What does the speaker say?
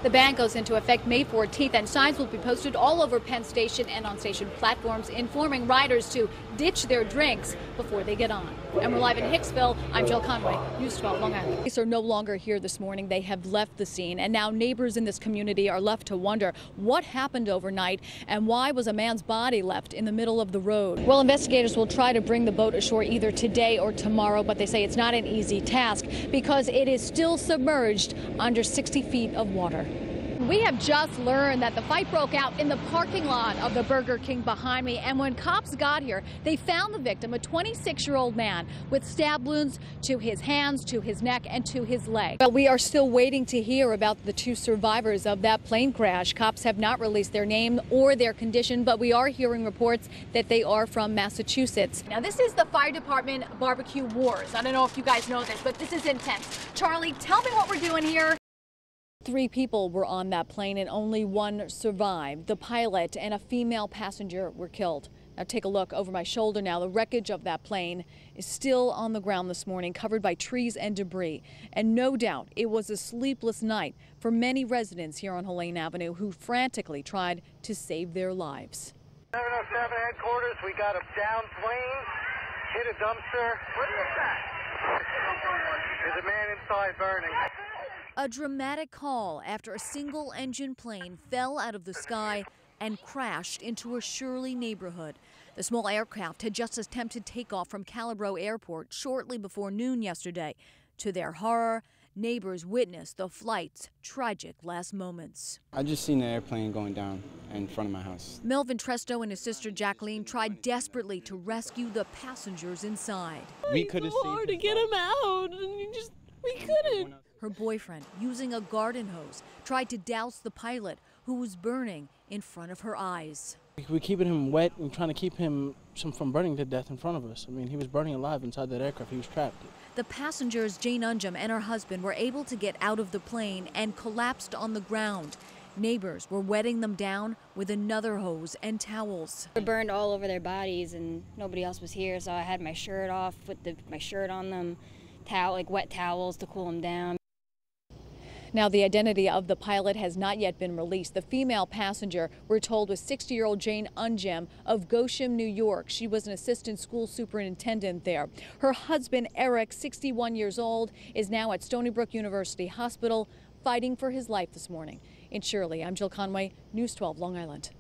The ban goes into effect May 14th, and signs will be posted all over Penn Station and on station platforms informing riders to ditch their drinks before they get on. And we're live in Hicksville. I'm Jill Conway, News 12 Long Island. Police are no longer here this morning. They have left the scene, and now neighbors in this community are left to wonder what happened overnight and why was a man's body left in the middle of the road. Well, investigators will try to bring the boat ashore either today or tomorrow, but they say it's not an easy task because it is still submerged under 60 feet of water. We have just learned that the fight broke out in the parking lot of the Burger King behind me, and when cops got here, they found the victim, a 26-year-old man with stab wounds to his hands, to his neck, and to his leg. But we are still waiting to hear about the two survivors of that plane crash. Cops have not released their name or their condition, but we are hearing reports that they are from Massachusetts. Now, this is the fire department barbecue wars. I don't know if you guys know this, but this is intense. Charlie, tell me what we're doing here. 3 people were on that plane and only 1 survived. The pilot and a female passenger were killed. Now take a look over my shoulder now. The wreckage of that plane is still on the ground this morning, covered by trees and debris. And no doubt it was a sleepless night for many residents here on Helene Avenue who frantically tried to save their lives. 707 headquarters, we got a down plane, hit a dumpster. What is that? There's a man inside burning. A dramatic call after a single-engine plane fell out of the sky and crashed into a Shirley neighborhood. The small aircraft had just attempted takeoff from Calabro Airport shortly before noon yesterday. To their horror, neighbors witnessed the flight's tragic last moments. I just seen the airplane going down in front of my house. Melvin Tresto and his sister Jacqueline tried desperately to rescue the passengers inside. We could have saved to get him out, and we couldn't. Her boyfriend, using a garden hose, tried to douse the pilot, who was burning in front of her eyes. We're keeping him wet and trying to keep him from burning to death in front of us. I mean, he was burning alive inside that aircraft. He was trapped. The passengers, Jane Unjum and her husband, were able to get out of the plane and collapsed on the ground. Neighbors were wetting them down with another hose and towels. They were burned all over their bodies, and nobody else was here, so I had my shirt off with my shirt on them, like wet towels to cool them down. Now, the identity of the pilot has not yet been released. The female passenger, we're told, was 60-year-old Jane Unjum of Goshen, New York. She was an assistant school superintendent there. Her husband, Eric, 61 years old, is now at Stony Brook University Hospital fighting for his life this morning. In Shirley, I'm Jill Conway, News 12 Long Island.